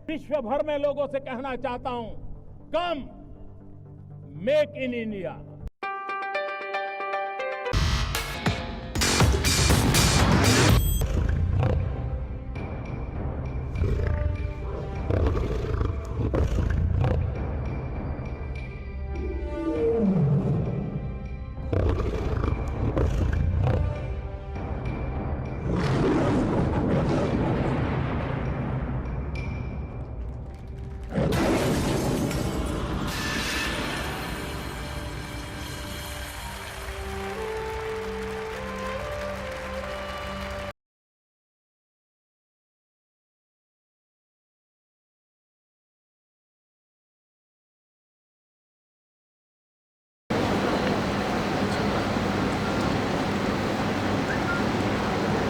विश्व भर में लोगों से कहना चाहता हूं, कम मेक इन इंडिया।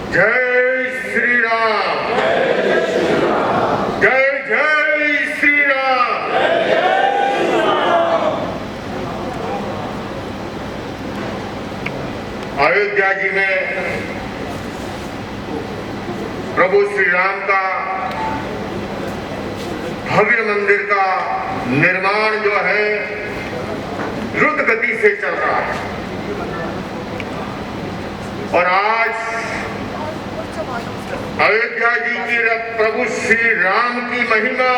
जय श्री राम, जय जय श्री राम। अयोध्या जी में प्रभु श्री राम का भव्य मंदिर का निर्माण जो है द्रुत गति से चल रहा है और आज अयोध्या जी की प्रभु श्री राम की महिमा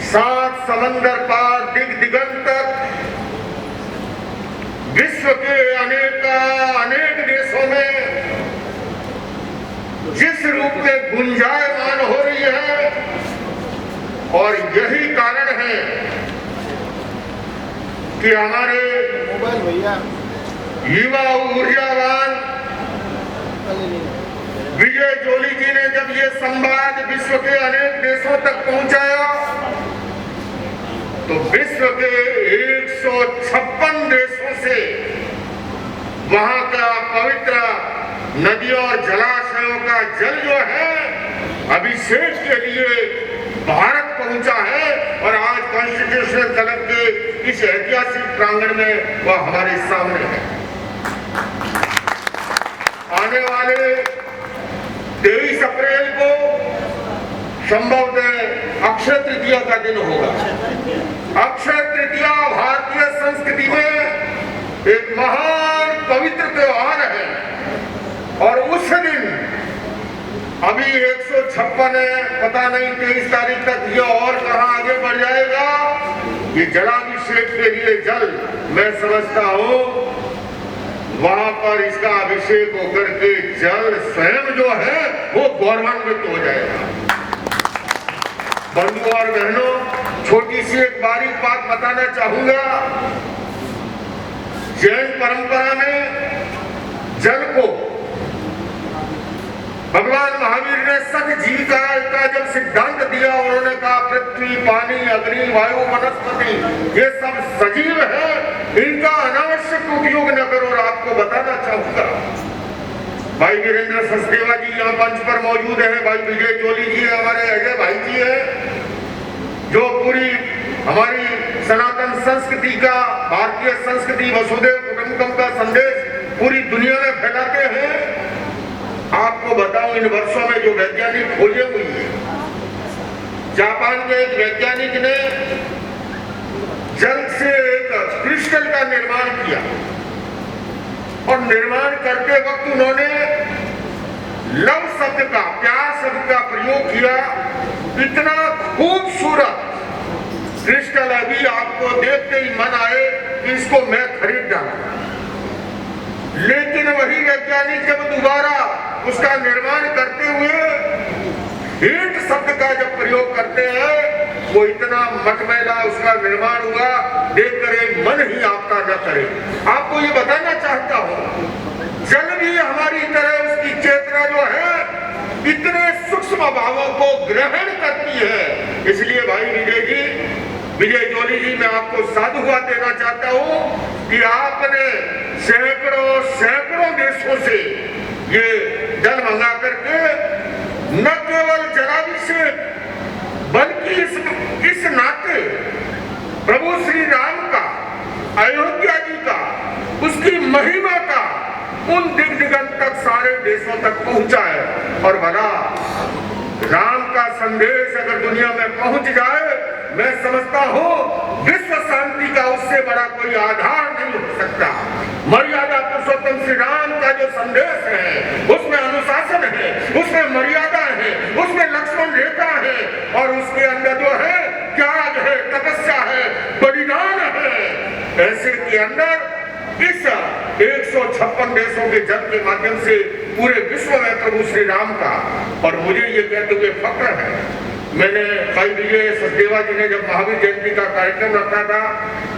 सात समंदर पार दिग दिगंत तक विश्व के अनेक देशों में जिस रूप में गुंजायमान हो रही है और यही कारण है कि हमारे युवा ऊर्जावान विजय जोली जी ने जब ये संवाद विश्व के अनेक देशों तक पहुंचाया तो विश्व के 156 देशों से वहां का पवित्र नदियों और जलाशयों का जल जो है अभिषेक के लिए भारत पहुंचा है और आज कॉन्स्टिट्यूशनल तलब के इस ऐतिहासिक प्रांगण में वह हमारे सामने है। आने वाले 23 अप्रैल को संभवतः अक्षय तृतीया का दिन होगा। अक्षय तृतीया भारतीय संस्कृति में एक महान पवित्र त्योहार है और उस दिन अभी 156 है, पता नहीं 23 तारीख तक ये और कहां आगे बढ़ जाएगा। ये जलाभिषेक के लिए जल मैं समझता हूं वहां पर इसका अभिषेक होकर के जल स्वयं जो है वो गौरवान्वित हो जाएगा। बंधु और बहनों, छोटी सी एक बारीक बात बताना चाहूंगा। जैन परंपरा में जल को भगवान महावीर ने सत जीविका का जब सिद्धांत दिया, उन्होंने कहा पृथ्वी, पानी, अग्नि, वायु, वनस्पति ये सब सजीव है, इनका अनावश्यक उपयोग न करो। और आपको बताना चाहूंगा, भाई वीरेंद्र सचदेवा जी यहाँ मंच पर मौजूद है, भाई विजय जोली जी हमारे अजय भाई जी है, जो पूरी हमारी सनातन संस्कृति का, भारतीय संस्कृति वसुधैव कुटुंबकम का संदेश पूरी दुनिया में फैलाते हैं। आपको बताऊं, इन वर्षों में जो वैज्ञानिक खोजें हुई है, जापान के एक वैज्ञानिक ने जल से एक क्रिस्टल का निर्माण किया और निर्माण करते वक्त उन्होंने लव शब्द का, प्यार शब्द का प्रयोग किया। इतना खूबसूरत क्रिस्टल अभी आपको देखते ही मन आए कि इसको मैं खरीद डालूं। लेकिन वही वैज्ञानिक जब दोबारा उसका निर्माण करते हुए हीट शब्द का जब प्रयोग करते हैं, वो इतना मटमैला उसका निर्माण हुआ, देखकर एक मन ही आपका न करे। आपको ये बताना चाहता हूं, जल भी हमारी तरह उसकी चेतना जो है इतने सूक्ष्म भावों को ग्रहण करती है। इसलिए भाई विजय जोली जी, मैं आपको साधुवाद देना चाहता हूं कि आपने सैकड़ों देशों से ये जल मंगा करके न केवल जलाभिषेक बल्कि इस नाते प्रभु श्री राम का, अयोध्या जी का, उसकी महिमा का उन दिग दिगंत तक सारे देशों तक पहुंचा है। और भला राम का संदेश अगर दुनिया में पहुंच जाए, मैं समझता हूं विश्व शांति का उससे बड़ा कोई आधार नहीं हो सकता। मर्यादा पुरुषोत्तम श्री राम का जो संदेश है, उसमें अनुशासन है, उसमें मर्यादा है, उसमें लक्ष्मण रेखा है, और उसके अंदर जो है त्याग है, तपस्या है, बलिदान है। ऐसे के अंदर इस 156 देशों के जप के माध्यम से पूरे विश्व में प्रभु श्री राम का, और मुझे ये कहते हुए फक्र है, मैंने भाई विजय सचदेवा जी ने जब महावीर जयंती का कार्यक्रम रखा था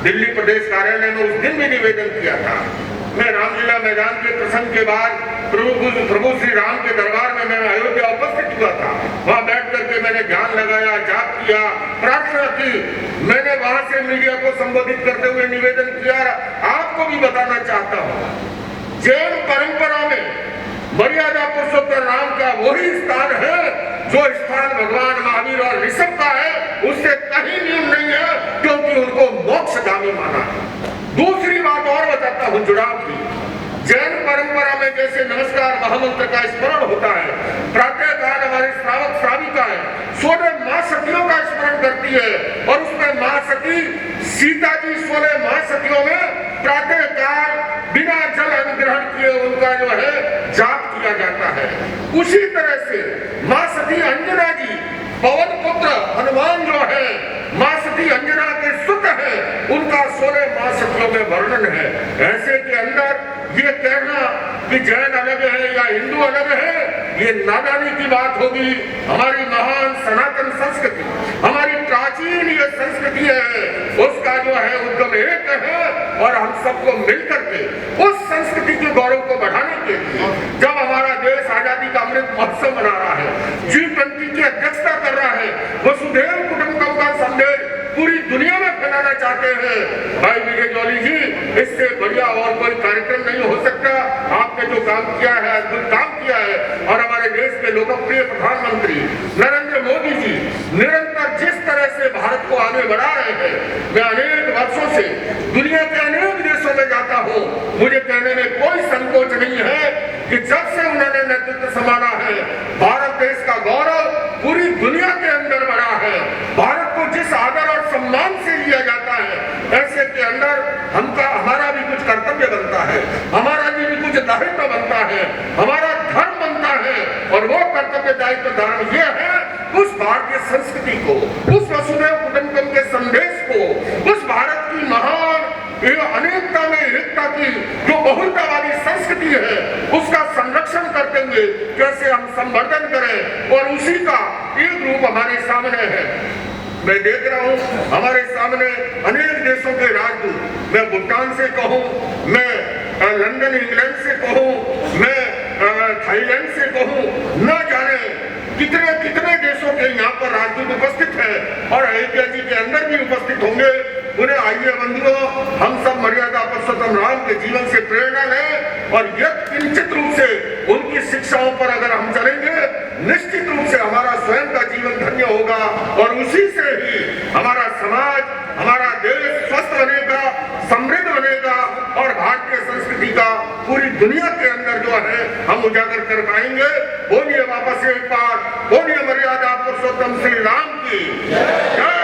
दिल्ली प्रदेश कार्यालय में, उस दिन भी निवेदन किया था। मैं रामलीला मैदान के प्रसंग के बाद प्रभु श्री राम के दरबार में मैं अयोध्या उपस्थित हुआ था। वहां बैठ करके मैंने ध्यान लगाया, जाप किया, प्रार्थना की। मैंने वहां से मीडिया को संबोधित करते हुए निवेदन किया, आपको भी बताना चाहता हूं, जैन परंपरा में मर्यादा पुरुषोत्तम राम का वही स्थान है जो स्थान भगवान महावीर और ऋषभ का है, उससे कहीं न्यून नहीं है, क्योंकि उनको मोक्षगामी माना है। दूसरी बात और बताता हूं जुड़ाव की, जैन परंपरा में जैसे नमस्कार महामंत्र का स्मरण होता है, प्रातः काल हमारे श्रावक श्राविकाएं 16 मां सतियों का स्मरण करती है, और उसमें मां सती सीता जी 16 मां सतियों में प्रातः काल बिना जल अनुग्रहण किए उनका जो है जाप किया जाता है। उसी तरह से मां सती अंजना जी, पवन पुत्र हनुमान जो है मां सती अंजना के सुत है, उनका 16 मां सतियों में वर्णन है। ऐसे के अंदर ये कहना कि जैन अलग है या हिंदू अलग है, ये नादानी की बात होगी। हमारी महान सनातन संस्कृति, हमारी प्राचीन ये संस्कृति है, उसका जो है उद्गम एक है, और हम सबको मिलकर के उस संस्कृति के गौरव को बढ़ाने के लिए जब हमारा देश आजादी का अमृत महोत्सव मना रहा है, G20 की अध्यक्षता कर रहा है, वसुधैव कुटुंबकम का संदेश पूरी दुनिया में फैलाना चाहते हैं, भाई विजय जौली जी, इससे बढ़िया और कोई कार्यक्रम नहीं हो सकता। आपने जो काम किया है, अद्भुत काम किया है, और हमारे देश के लोकप्रिय प्रधानमंत्री नरेंद्र मोदी जी निरंतर जिस तरह से भारत को आगे बढ़ा रहे हैं, मैं अनेक वर्षों से दुनिया के अनेक देशों में जाता हूँ, मुझे कहने में कोई संकोच नहीं है कि जब से उन्होंने नेतृत्व संभाला है, भारत देश का गौरव पूरी दुनिया के अंदर बढ़ा है। भारत को जिस आदर और सम्मान से लिया जाता है, ऐसे के अंदर हमारा भी कुछ कर्तव्य बनता है, हमारा भी कुछ दायित्व बनता है, हमारा धर्म बनता है, और वो कर्तव्य दायित्व धर्म ये है, उस भारतीय संस्कृति को, उस वसुधैव कुटुंबकम के संदेश को, उस भारत की महान अनेकता में एकता की जो बहुलतावादी संस्कृति है, उसका संरक्षण करते हुए कैसे हम संवर्धन करें, और उसी का एक रूप हमारे सामने है। मैं देख रहा हूं हमारे सामने अनेक देशों के राजदूत, मैं भूटान से कहूं, मैं लंदन इंग्लैंड से कहूं, मैं थाईलैंड से कहूं, न जाने कितने कितने देशों के यहाँ पर राजदूत उपस्थित है, और अयोध्या जी के अंदर भी उपस्थित होंगे। उन्हें आइए बंधुओं, हम सब मर्यादा पुरुषोत्तम राम के जीवन से प्रेरणा लें, और यत्किंचित रूप से उनकी शिक्षाओं पर अगर हम चलेंगे, निश्चित रूप से हमारा स्वयं का जीवन धन्य होगा, और उसी से ही हमारा समाज, हमारा देश स्वस्थ बनेगा, समृद्ध बनेगा, और भारतीय संस्कृति का पूरी दुनिया के अंदर जो है हम उजागर कर पाएंगे। बोलिए वापस एक बार, बोलिए मर्यादा पुरुषोत्तम श्री राम की जय।